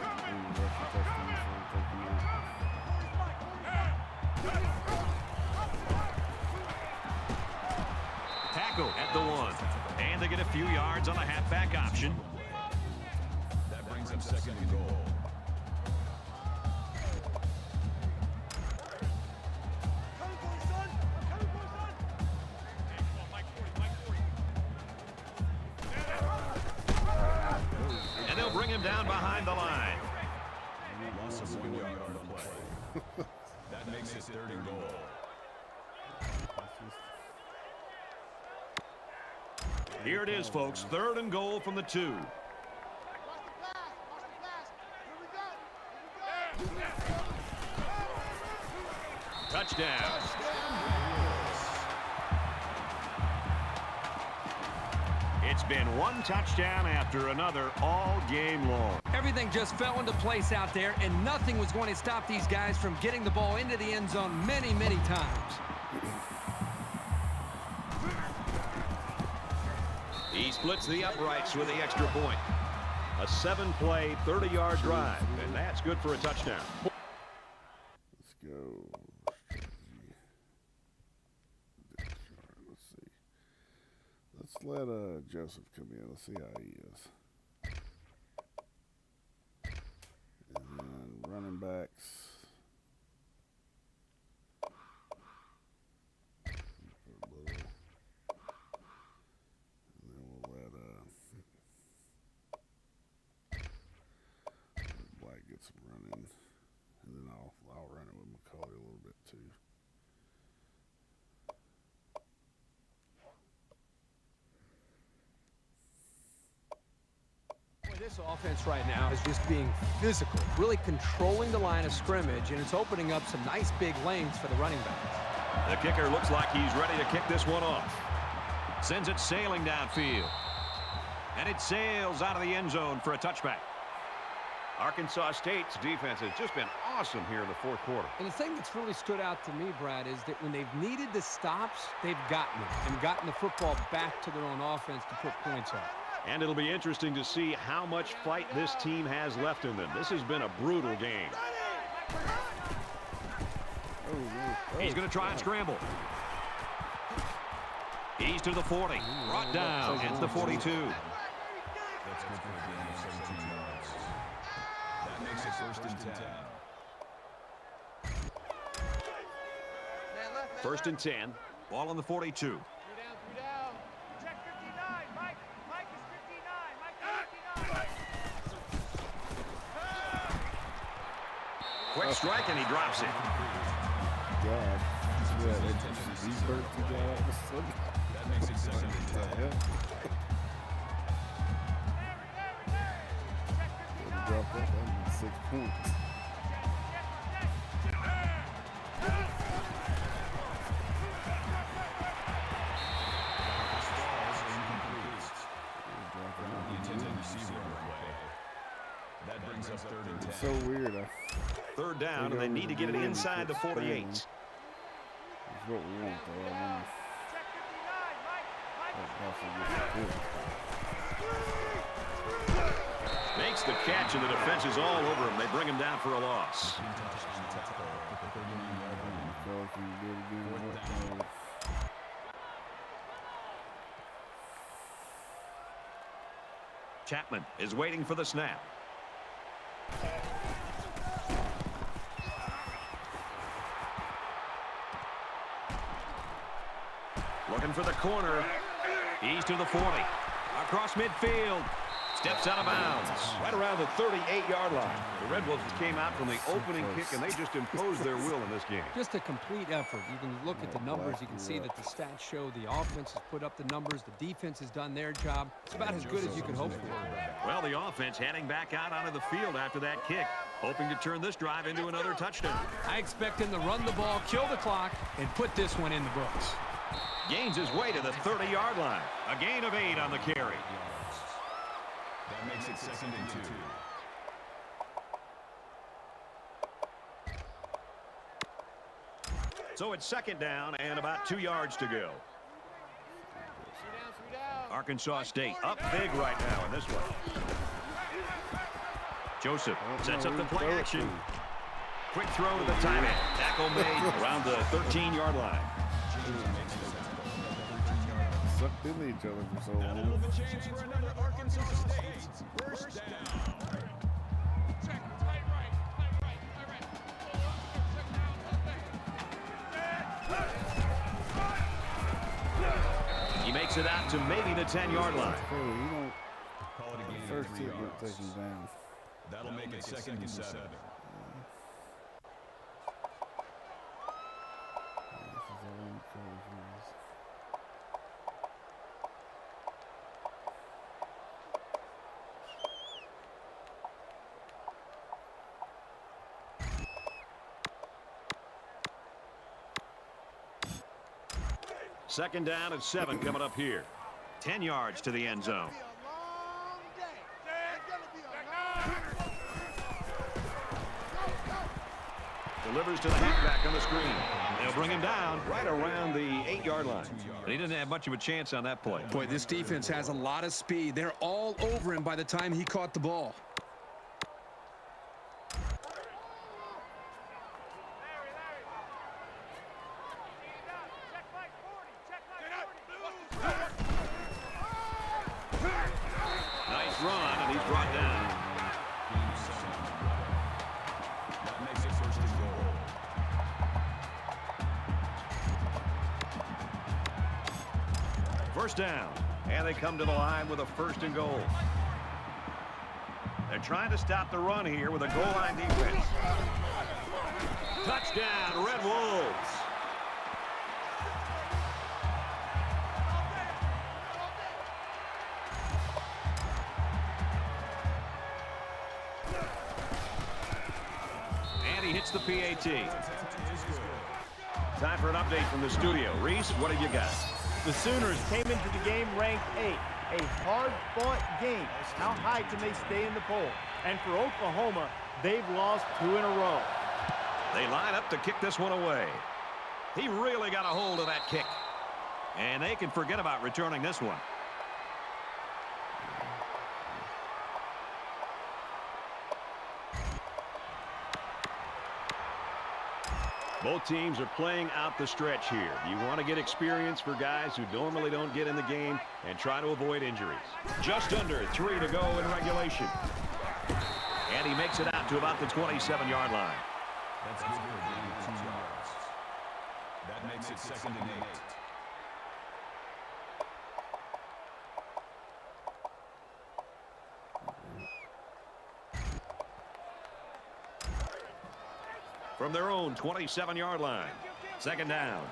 S3: Tackle at the 1. And they get a few yards on the halfback option.
S5: That brings up on 2nd and goal.
S3: And they'll bring him down behind the line.
S5: Loss of 1 yard on the play. That makes it 3rd and goal.
S3: Here it is, folks. 3rd and goal from the 2. Touchdown. It's been one touchdown after another all game long.
S4: Everything just fell into place out there, and nothing was going to stop these guys from getting the ball into the end zone many, many times.
S3: He splits the uprights with the extra point. A 7-play, 30-yard drive, and that's good for a touchdown.
S1: Let's go. Let's see. Let's let Joseph come in. Let's see how he is. And then running backs. Some running, and then I'll run it with McCauley a little bit too.
S4: This offense right now is just being physical, really controlling the line of scrimmage, and it's opening up some nice big lanes for the running backs.
S3: The kicker looks like he's ready to kick this one off. Sends it sailing downfield, and it sails out of the end zone for a touchback. Arkansas State's defense has just been awesome here in the 4th quarter.
S4: And the thing that's really stood out to me, Brad, is that when they've needed the stops, they've gotten them and gotten the football back to their own offense to put points up.
S3: And it'll be interesting to see how much fight this team has left in them. This has been a brutal game. He's going to try and scramble. He's to the 40. Brought down into the 42.
S5: That's good for a gain of 17 yards. That makes it 1st and 10.
S3: 1st and 10. Ball on the 42.
S2: Check 59. Mike is 59. Mike is 59.
S3: Quick strike, and he drops it.
S1: God. Yeah, he's hurt to go all of a sudden.
S5: That makes it 2nd and 10.
S1: Drop that, that means 6 points.
S5: The intended receiver on the play. That brings us 3rd and 10.
S1: It's so weird.
S3: 3rd down, and they need to get it inside the 48.
S1: That's what we want, though. I mean,
S3: Makes the catch, and the defense is all over him. They bring him down for a loss. Chapman is waiting for the snap. Looking for the corner. He's to the 40. Across midfield. Steps out of bounds. Right around the 38-yard line. The Red Wolves came out from the opening kick, and they just imposed their will in this game.
S4: Just a complete effort. You can look at the numbers. You can see that the stats show the offense has put up the numbers. The defense has done their job. It's about as good as you can hope for.
S3: Well, the offense heading back out onto the field after that kick, hoping to turn this drive into another touchdown.
S4: I expect them to run the ball, kill the clock, and put this one in the books.
S3: Gains his way to the 30-yard line. A gain of 8 on the carry.
S5: That makes it 2nd and 2.
S3: So it's 2nd down and about 2 yards to go. Arkansas State up big right now in this one. Joseph sets up the play action. Quick throw to the tight end. Tackle made around the 13-yard line.
S1: Sucked into each other for so long.
S5: Chance for another Arkansas State first down.
S3: gets it out to maybe the 10-yard line.
S5: Call it a gain of
S1: First
S5: 3
S1: hit
S5: yards.
S1: take him down.
S5: That'll make it 2nd and 7.
S3: Second down and 7 coming up here. 10 yards to the end zone. Delivers to the halfback on the screen. They'll bring him down right around the 8-yard line. But he didn't have much of a chance on that play.
S8: Boy, this defense has a lot of speed. They're all over him by the time he caught the ball.
S3: Nice run, and he's brought down.
S5: That makes it 1st and goal.
S3: First down, and they come to the line with a 1st and goal. They're trying to stop the run here with a goal line defense. Touchdown, Red Wolves. And he hits the PAT. Time for an update from the studio. Reese, what have you got?
S2: The Sooners came into the game ranked 8th. A hard-fought game. How high can they stay in the poll? And for Oklahoma, they've lost 2 in a row.
S3: They line up to kick this one away. He really got a hold of that kick. And they can forget about returning this one. Both teams are playing out the stretch here. You want to get experience for guys who normally don't get in the game and try to avoid injuries. Just under 3 to go in regulation. And he makes it out to about the 27-yard line.
S5: That's good for a gain of 2 yards. That makes it 2nd and 8.
S3: From their own 27-yard line. Second down.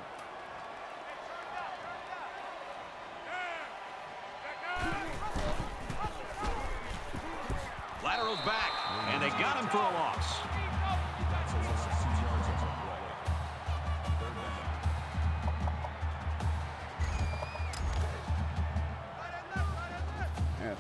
S3: Laterals back, and they got him for a loss.
S5: That's a loss of 2 yards on the play. 3rd down.
S1: Yeah.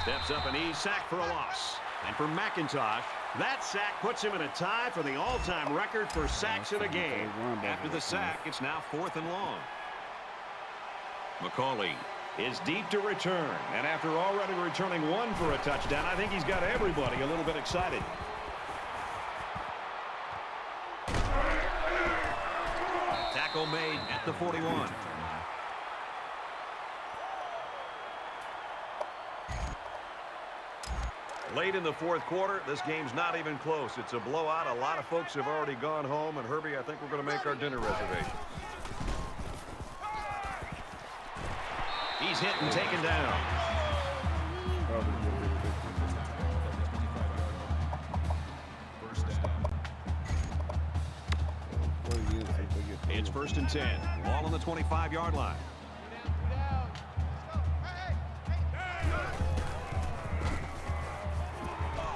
S3: Steps up and he's sacked for a loss. And for McIntosh, that sack puts him in a tie for the all-time record for sacks in a game. After the sack, it's now 4th and long. McCauley is deep to return. And after already returning 1 for a touchdown, I think he's got everybody a little bit excited. Tackle made at the 41. Late in the 4th quarter, this game's not even close. It's a blowout. A lot of folks have already gone home. And, Herbie, I think we're going to make our dinner reservations. He's hit and taken down.
S5: First down.
S3: It's 1st and 10. Ball on the 25-yard line.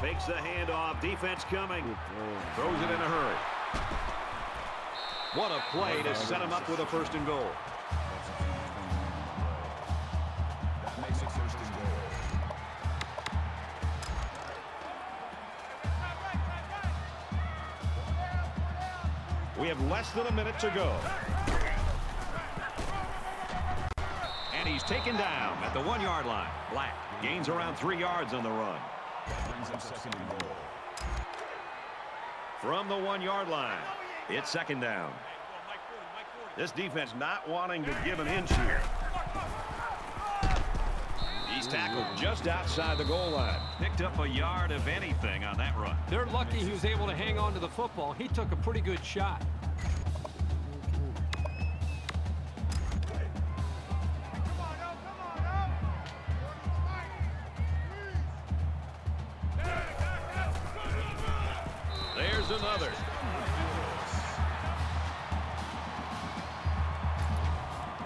S3: Fakes the handoff. Defense coming. Throws it in a hurry. What a play to set him up with a 1st and goal.
S5: That makes it 1st and goal.
S3: We have less than a minute to go. And he's taken down at the 1-yard line. Black gains around 3 yards on the run.
S5: That brings him 2nd and goal.
S3: From the 1-yard line, it's 2nd down. This defense not wanting to give an inch here. He's tackled just outside the goal line. Picked up a yard of anything on that run.
S4: They're lucky he was able to hang on to the football. He took a pretty good shot.
S3: There's another.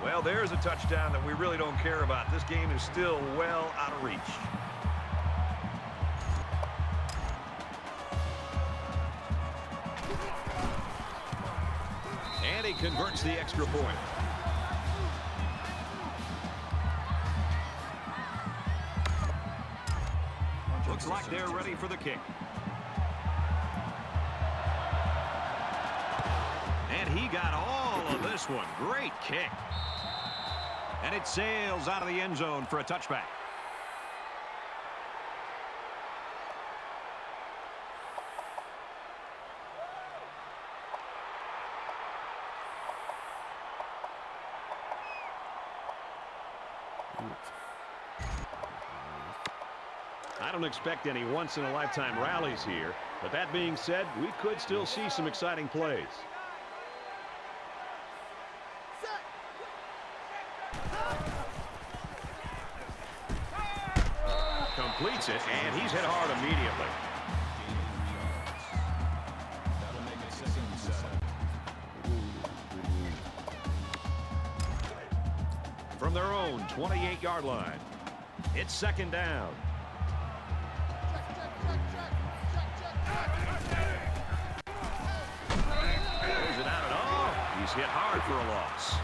S3: Well, there's a touchdown that we really don't care about. This game is still well out of reach. And he converts the extra point. Looks like they're ready for the kick. And he got all of this one. Great kick. And it sails out of the end zone for a touchback. I don't expect any once-in-a-lifetime rallies here, but that being said, we could still see some exciting plays. Completes it, and he's hit hard immediately.
S5: That'll make it 2nd and 7.
S3: From their own 28-yard line, it's 2nd down. Throws it out at all. He's hit hard for a loss.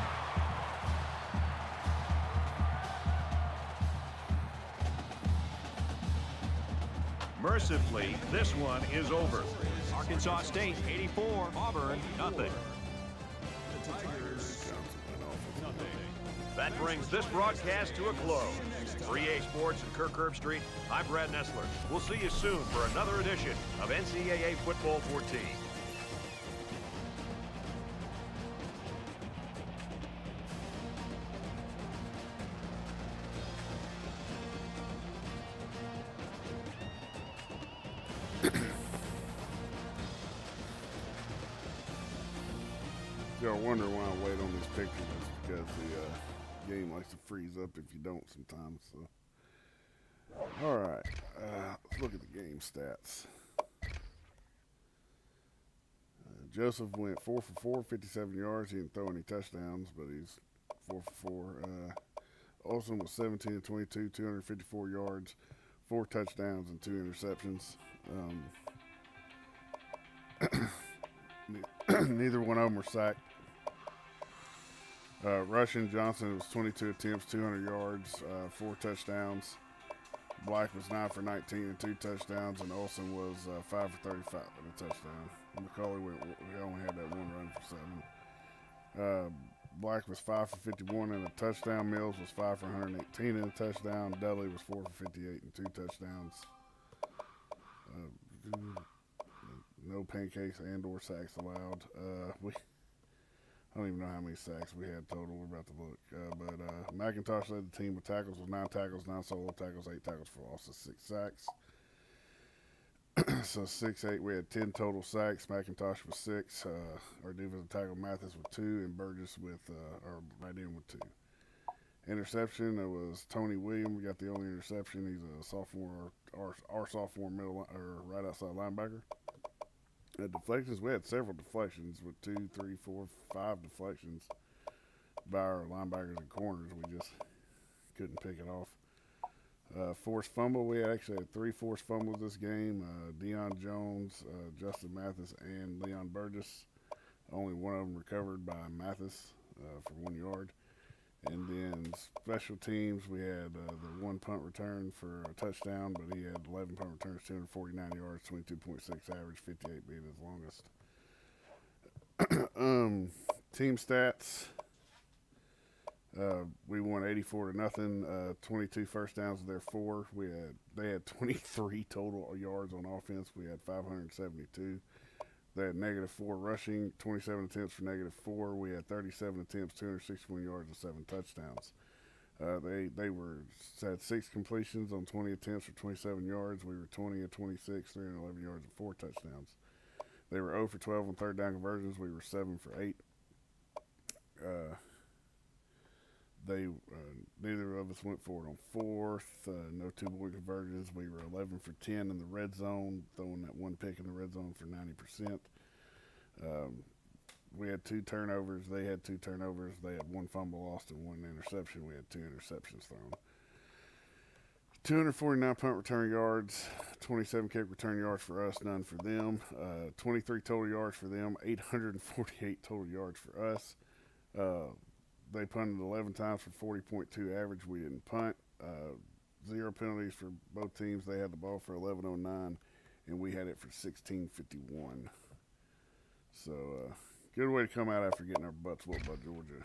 S3: Mercifully, this one is over. Arkansas State 84, Auburn nothing.
S5: The Tigers.
S3: That brings this broadcast to a close. For EA Sports and Kirk Herbstreit, I'm Brad Nessler. We'll see you soon for another edition of NCAA Football 14.
S1: Y'all wonder why I wait on these pictures. It's because the game likes to freeze up if you don't sometimes. So, all right, let's look at the game stats. Joseph went 4 for 4, 57 yards. He didn't throw any touchdowns, but he's 4 for 4. Olsen was 17 of 22, 254 yards, 4 touchdowns, and 2 interceptions. Neither one of them were sacked. Rushing, Johnson was 22 attempts, 200 yards, 4 touchdowns. Black was 9 for 19 and 2 touchdowns, and Olsen was 5 for 35 and a touchdown. McCauley we only had that one run for 7. Black was 5 for 51 and a touchdown. Mills was 5 for 118 and a touchdown. Dudley was 4 for 58 and 2 touchdowns. No pancakes and/or sacks allowed. I don't even know how many sacks we had total. We're about to look. But McIntosh led the team with tackles with 9 tackles, 9 solo tackles, 8 tackles for losses, 6 sacks. So 6-8, we had 10 total sacks. McIntosh with 6. Our defensive tackle Mathis with 2, and Burgess with right in with 2. Interception, it was Tony Williams. We got the only interception. He's a sophomore, our sophomore middle or right outside linebacker. Deflections, we had several deflections with 2, 3, 4, 5 deflections by our linebackers and corners. We just couldn't pick it off. Forced fumble, we actually had 3 forced fumbles this game. Deion Jones, Justin Mathis, and Leon Burgess. Only one of them recovered by Mathis for 1 yard. And then special teams, we had the 1 punt return for a touchdown, but he had 11 punt returns, 249 yards, 22.6 average, 58 being his longest. Team stats, we won 84-0, 22 first downs of their 4. They had 23 total yards on offense. We had 572. They had -4 rushing, 27 attempts for -4. We had 37 attempts, 261 yards, and 7 touchdowns. They had 6 completions on 20 attempts for 27 yards. We were 20 of 26, 311 yards and 4 touchdowns. They were 0 for 12 on third down conversions. We were 7 for 8. Neither of us went for it on fourth. No 2-point conversions. We were 11 for 10 in the red zone, throwing that 1 pick in the red zone for 90%. We had 2 turnovers. They had 2 turnovers. They had 1 fumble lost and 1 interception. We had 2 interceptions thrown. 249 punt return yards, 27 kick return yards for us, none for them. 23 total yards for them, 848 total yards for us. They punted 11 times for 40.2 average. We didn't punt. 0 penalties for both teams. They had the ball for 11:09, and we had it for 16:51. So, good way to come out after getting our butts whooped by Georgia,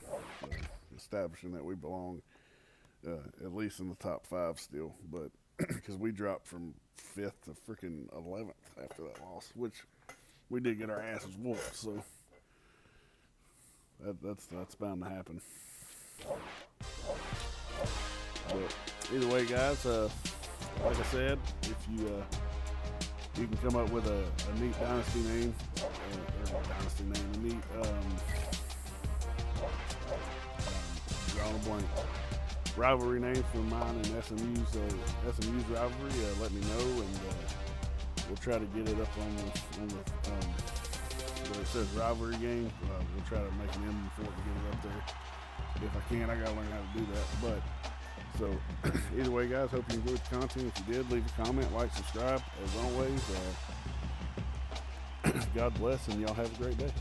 S1: establishing that we belong at least in the top 5 still. But because we dropped from 5th to freaking 11th after that loss, which we did get our asses whooped. So that's bound to happen. But either way, guys, like I said, if you can come up with a neat dynasty name, a neat drawing a blank rivalry name for mine and SMU's rivalry, let me know, and we'll try to get it up on the where it says rivalry game. We'll try to make an emblem for it to get it up there. If I can, I gotta learn how to do that. But so either way, guys, hope you enjoyed the content. If you did, leave a comment, like, subscribe. As always, God bless, and y'all have a great day.